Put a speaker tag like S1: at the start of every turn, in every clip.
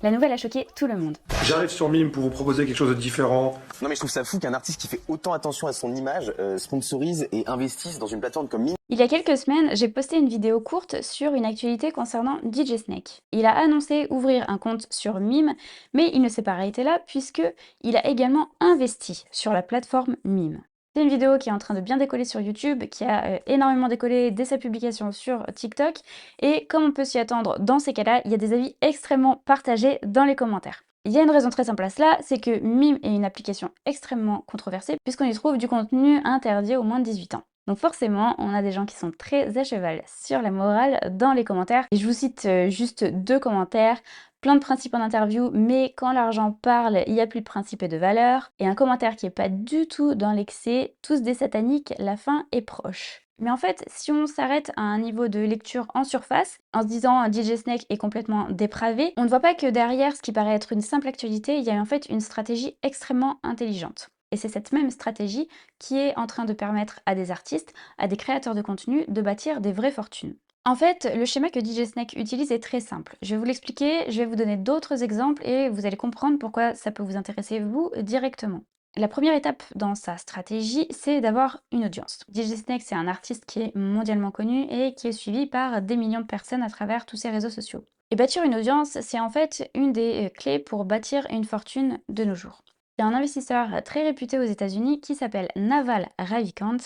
S1: La nouvelle a choqué tout le monde.
S2: J'arrive sur Mime pour vous proposer quelque chose de différent.
S3: Non mais je trouve ça fou qu'un artiste qui fait autant attention à son image sponsorise et investisse dans une plateforme comme Mime.
S1: Il y a quelques semaines, j'ai posté une vidéo courte sur une actualité concernant DJ Snake. Il a annoncé ouvrir un compte sur Mime, mais il ne s'est pas arrêté là puisque il a également investi sur la plateforme Mime. C'est une vidéo qui est en train de bien décoller sur YouTube, qui a énormément décollé dès sa publication sur TikTok, et comme on peut s'y attendre dans ces cas-là, il y a des avis extrêmement partagés dans les commentaires. Il y a une raison très simple à cela, c'est que Mime est une application extrêmement controversée puisqu'on y trouve du contenu interdit aux moins de 18 ans. Donc forcément, on a des gens qui sont très à cheval sur la morale dans les commentaires. Et je vous cite juste 2 commentaires. Plein de principes en interview, mais quand l'argent parle, il n'y a plus de principes et de valeurs. Et un commentaire qui est pas du tout dans l'excès, tous des sataniques, la fin est proche. Mais en fait, si on s'arrête à un niveau de lecture en surface, en se disant DJ Snake est complètement dépravé, on ne voit pas que derrière ce qui paraît être une simple actualité, il y a en fait une stratégie extrêmement intelligente. Et c'est cette même stratégie qui est en train de permettre à des artistes, à des créateurs de contenu, de bâtir des vraies fortunes. En fait, le schéma que DJ Snake utilise est très simple. Je vais vous l'expliquer, je vais vous donner d'autres exemples et vous allez comprendre pourquoi ça peut vous intéresser vous directement. La première étape dans sa stratégie, c'est d'avoir une audience. DJ Snake, c'est un artiste qui est mondialement connu et qui est suivi par des millions de personnes à travers tous ses réseaux sociaux. Et bâtir une audience, c'est en fait une des clés pour bâtir une fortune de nos jours. Il y a un investisseur très réputé aux États-Unis qui s'appelle Naval Ravikant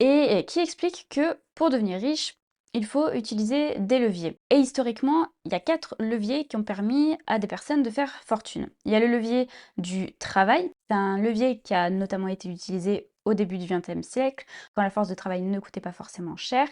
S1: et qui explique que pour devenir riche, il faut utiliser des leviers. Et historiquement, il y a 4 leviers qui ont permis à des personnes de faire fortune. Il y a le levier du travail, c'est un levier qui a notamment été utilisé au début du XXe siècle, quand la force de travail ne coûtait pas forcément cher,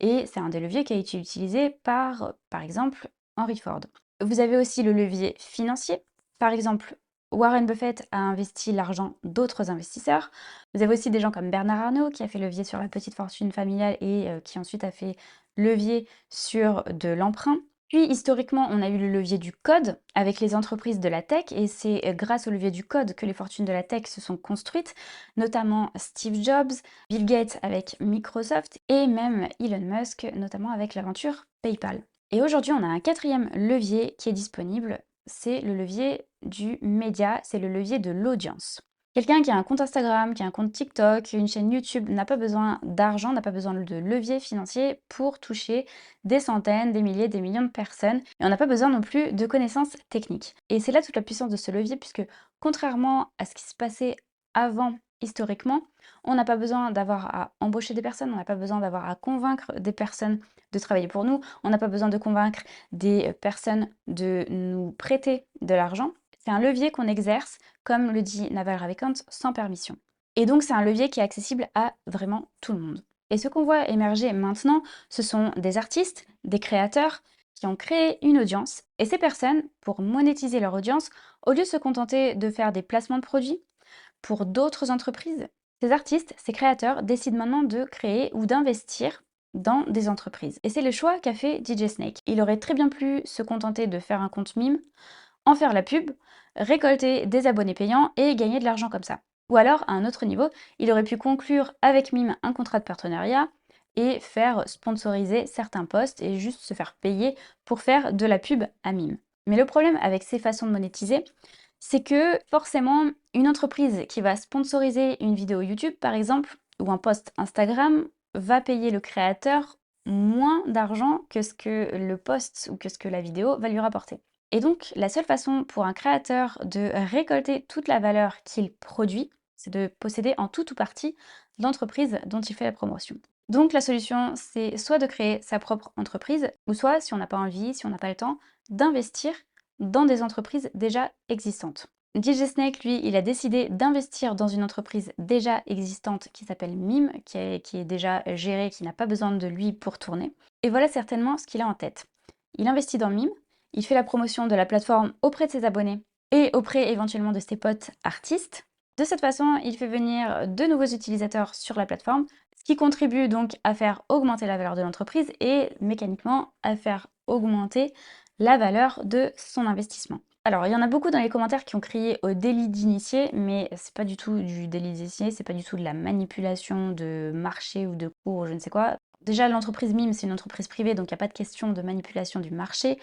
S1: et c'est un des leviers qui a été utilisé par exemple, Henry Ford. Vous avez aussi le levier financier, par exemple, Warren Buffett a investi l'argent d'autres investisseurs. Vous avez aussi des gens comme Bernard Arnault qui a fait levier sur la petite fortune familiale et qui ensuite a fait levier sur de l'emprunt. Puis historiquement, on a eu le levier du code avec les entreprises de la tech et c'est grâce au levier du code que les fortunes de la tech se sont construites, notamment Steve Jobs, Bill Gates avec Microsoft et même Elon Musk, notamment avec l'aventure PayPal. Et aujourd'hui, on a un 4e levier qui est disponible, c'est le levier du média, c'est le levier de l'audience. Quelqu'un qui a un compte Instagram, qui a un compte TikTok, une chaîne YouTube n'a pas besoin d'argent, n'a pas besoin de levier financier pour toucher des centaines, des milliers, des millions de personnes. Et on n'a pas besoin non plus de connaissances techniques. Et c'est là toute la puissance de ce levier, puisque contrairement à ce qui se passait avant historiquement, on n'a pas besoin d'avoir à embaucher des personnes, on n'a pas besoin d'avoir à convaincre des personnes de travailler pour nous, on n'a pas besoin de convaincre des personnes de nous prêter de l'argent. C'est un levier qu'on exerce, comme le dit Naval Ravikant, sans permission. Et donc c'est un levier qui est accessible à vraiment tout le monde. Et ce qu'on voit émerger maintenant, ce sont des artistes, des créateurs qui ont créé une audience. Et ces personnes, pour monétiser leur audience, au lieu de se contenter de faire des placements de produits pour d'autres entreprises, ces artistes, ces créateurs décident maintenant de créer ou d'investir dans des entreprises. Et c'est le choix qu'a fait DJ Snake. Il aurait très bien pu se contenter de faire un compte mime, en faire la pub, récolter des abonnés payants et gagner de l'argent comme ça. Ou alors, à un autre niveau, il aurait pu conclure avec Mime un contrat de partenariat et faire sponsoriser certains posts et juste se faire payer pour faire de la pub à Mime. Mais le problème avec ces façons de monétiser, c'est que forcément, une entreprise qui va sponsoriser une vidéo YouTube, par exemple, ou un post Instagram, va payer le créateur moins d'argent que ce que le post ou que ce que la vidéo va lui rapporter. Et donc, la seule façon pour un créateur de récolter toute la valeur qu'il produit, c'est de posséder en tout ou partie l'entreprise dont il fait la promotion. Donc la solution, c'est soit de créer sa propre entreprise, ou soit, si on n'a pas envie, si on n'a pas le temps, d'investir dans des entreprises déjà existantes. DJ Snake, lui, il a décidé d'investir dans une entreprise déjà existante qui s'appelle Mime, qui est déjà gérée, qui n'a pas besoin de lui pour tourner. Et voilà certainement ce qu'il a en tête. Il investit dans Mime, il fait la promotion de la plateforme auprès de ses abonnés et auprès éventuellement de ses potes artistes. De cette façon, il fait venir de nouveaux utilisateurs sur la plateforme, ce qui contribue donc à faire augmenter la valeur de l'entreprise et mécaniquement à faire augmenter la valeur de son investissement. Alors, il y en a beaucoup dans les commentaires qui ont crié au délit d'initié, mais c'est pas du tout du délit d'initié, c'est pas du tout de la manipulation de marché ou de cours ou je ne sais quoi. Déjà, l'entreprise Mime, c'est une entreprise privée, donc il n'y a pas de question de manipulation du marché.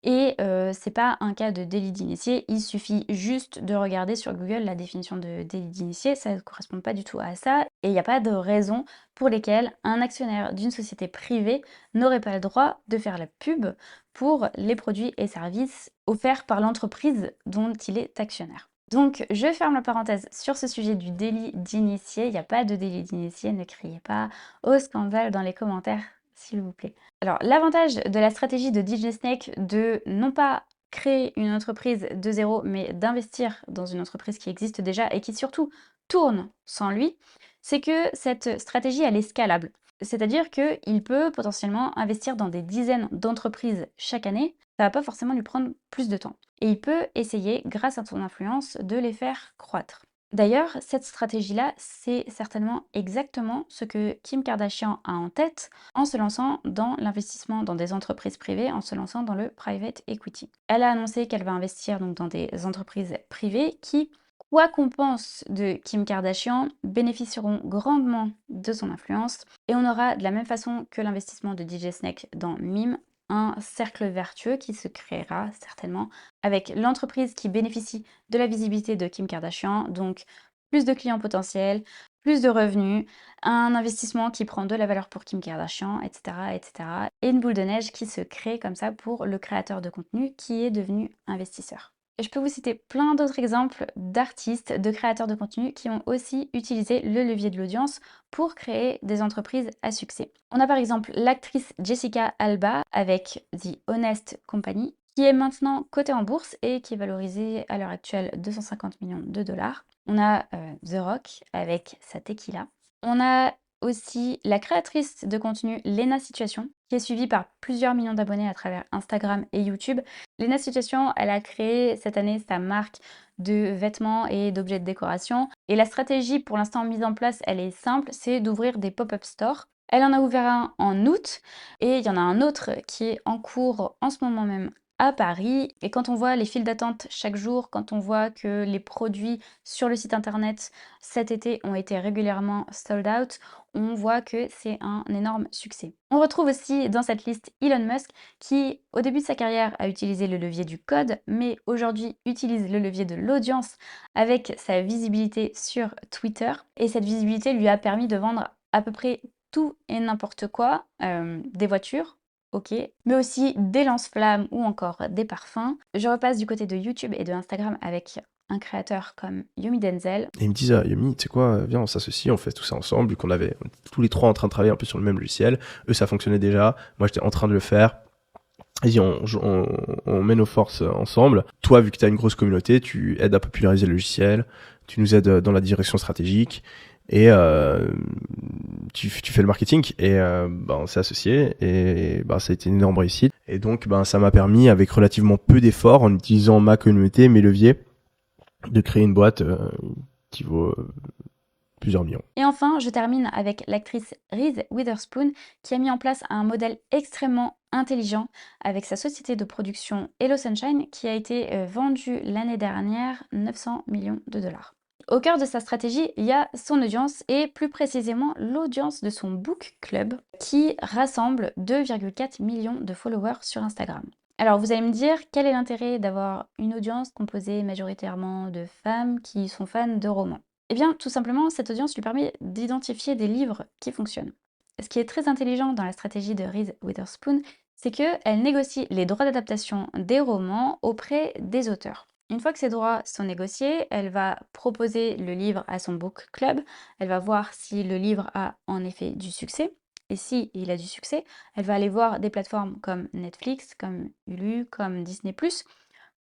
S1: Et c'est pas un cas de délit d'initié, il suffit juste de regarder sur Google la définition de délit d'initié, ça ne correspond pas du tout à ça et il n'y a pas de raison pour lesquelles un actionnaire d'une société privée n'aurait pas le droit de faire la pub pour les produits et services offerts par l'entreprise dont il est actionnaire. Donc je ferme la parenthèse sur ce sujet du délit d'initié, il n'y a pas de délit d'initié, ne criez pas au scandale dans les commentaires s'il vous plaît. Alors, l'avantage de la stratégie de DJ Snake de non pas créer une entreprise de zéro, mais d'investir dans une entreprise qui existe déjà et qui surtout tourne sans lui, c'est que cette stratégie, elle est scalable. C'est-à-dire qu'il peut potentiellement investir dans des dizaines d'entreprises chaque année. Ça va pas forcément lui prendre plus de temps. Et il peut essayer, grâce à son influence, de les faire croître. D'ailleurs, cette stratégie-là, c'est certainement exactement ce que Kim Kardashian a en tête en se lançant dans l'investissement dans des entreprises privées, en se lançant dans le private equity. Elle a annoncé qu'elle va investir donc dans des entreprises privées qui, quoi qu'on pense de Kim Kardashian, bénéficieront grandement de son influence et on aura de la même façon que l'investissement de DJ Snake dans Mime, un cercle vertueux qui se créera certainement avec l'entreprise qui bénéficie de la visibilité de Kim Kardashian, donc plus de clients potentiels, plus de revenus, un investissement qui prend de la valeur pour Kim Kardashian, etc., etc. Et une boule de neige qui se crée comme ça pour le créateur de contenu qui est devenu investisseur. Et je peux vous citer plein d'autres exemples d'artistes, de créateurs de contenu qui ont aussi utilisé le levier de l'audience pour créer des entreprises à succès. On a par exemple l'actrice Jessica Alba avec The Honest Company, qui est maintenant cotée en bourse et qui est valorisée à l'heure actuelle 250 millions de dollars. On a The Rock avec sa tequila. On a aussi la créatrice de contenu Lena Situation, qui est suivie par plusieurs millions d'abonnés à travers Instagram et YouTube. Lena Situation, elle a créé cette année sa marque de vêtements et d'objets de décoration. Et la stratégie pour l'instant mise en place, elle est simple, c'est d'ouvrir des pop-up stores. Elle en a ouvert un en août et il y en a un autre qui est en cours en ce moment même à Paris. Et quand on voit les files d'attente chaque jour, quand on voit que les produits sur le site internet cet été ont été régulièrement sold out, on voit que c'est un énorme succès. On retrouve aussi dans cette liste Elon Musk qui, au début de sa carrière, a utilisé le levier du code, mais aujourd'hui utilise le levier de l'audience avec sa visibilité sur Twitter. Et cette visibilité lui a permis de vendre à peu près tout et n'importe quoi, des voitures, ok, mais aussi des lance-flammes ou encore des parfums. Je repasse du côté de YouTube et de Instagram avec un créateur comme Yomi Denzel.
S4: Et ils me disent, ah, Yomi, tu sais quoi, viens, on s'associe, on fait tout ça ensemble, vu qu'on était tous les trois en train de travailler un peu sur le même logiciel. Eux, ça fonctionnait déjà. Moi, j'étais en train de le faire. Vas-y, on met nos forces ensemble. Toi, vu que tu as une grosse communauté, tu aides à populariser le logiciel, tu nous aides dans la direction stratégique et tu fais le marketing et on s'est associés et ça a été une énorme réussite. Et donc, ça m'a permis, avec relativement peu d'efforts, en utilisant ma communauté, mes leviers, de créer une boîte qui vaut plusieurs millions.
S1: Et enfin, je termine avec l'actrice Reese Witherspoon qui a mis en place un modèle extrêmement intelligent avec sa société de production Hello Sunshine qui a été vendue l'année dernière 900 millions de dollars. Au cœur de sa stratégie, il y a son audience et plus précisément l'audience de son book club qui rassemble 2,4 millions de followers sur Instagram. Alors vous allez me dire, quel est l'intérêt d'avoir une audience composée majoritairement de femmes qui sont fans de romans? Eh bien, tout simplement, cette audience lui permet d'identifier des livres qui fonctionnent. Ce qui est très intelligent dans la stratégie de Reese Witherspoon, c'est qu'elle négocie les droits d'adaptation des romans auprès des auteurs. Une fois que ces droits sont négociés, elle va proposer le livre à son book club, elle va voir si le livre a en effet du succès, et si il a du succès, elle va aller voir des plateformes comme Netflix, comme Hulu, comme Disney+,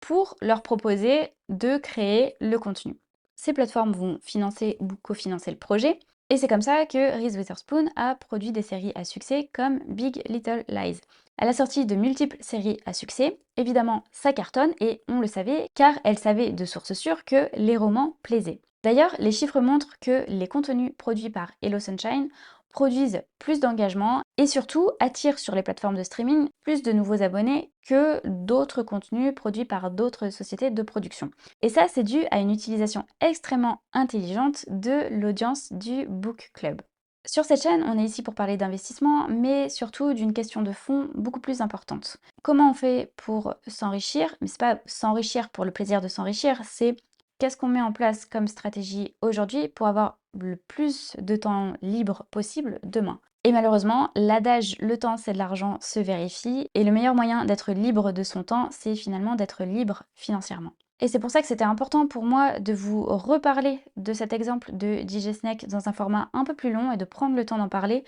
S1: pour leur proposer de créer le contenu. Ces plateformes vont financer ou cofinancer le projet, et c'est comme ça que Reese Witherspoon a produit des séries à succès comme Big Little Lies. Elle a sorti de multiples séries à succès, évidemment ça cartonne, et on le savait, car elle savait de sources sûres que les romans plaisaient. D'ailleurs, les chiffres montrent que les contenus produits par Hello Sunshine produisent plus d'engagement et surtout attirent sur les plateformes de streaming plus de nouveaux abonnés que d'autres contenus produits par d'autres sociétés de production. Et ça, c'est dû à une utilisation extrêmement intelligente de l'audience du book club. Sur cette chaîne, on est ici pour parler d'investissement, mais surtout d'une question de fond beaucoup plus importante. Comment on fait pour s'enrichir? Mais c'est pas s'enrichir pour le plaisir de s'enrichir, c'est qu'est-ce qu'on met en place comme stratégie aujourd'hui pour avoir le plus de temps libre possible demain. Et malheureusement, l'adage «le temps c'est de l'argent» se vérifie, et le meilleur moyen d'être libre de son temps, c'est finalement d'être libre financièrement. Et c'est pour ça que c'était important pour moi de vous reparler de cet exemple de DJ Snake dans un format un peu plus long et de prendre le temps d'en parler,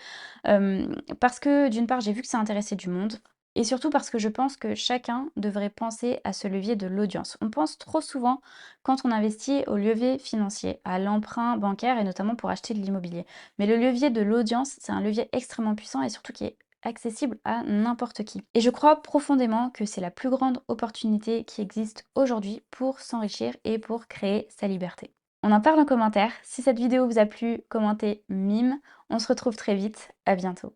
S1: parce que d'une part, j'ai vu que ça intéressait du monde et surtout parce que je pense que chacun devrait penser à ce levier de l'audience. On pense trop souvent, quand on investit, au levier financier, à l'emprunt bancaire et notamment pour acheter de l'immobilier. Mais le levier de l'audience, c'est un levier extrêmement puissant et surtout qui est accessible à n'importe qui. Et je crois profondément que c'est la plus grande opportunité qui existe aujourd'hui pour s'enrichir et pour créer sa liberté. On en parle en commentaire. Si cette vidéo vous a plu, commentez mime. On se retrouve très vite. À bientôt.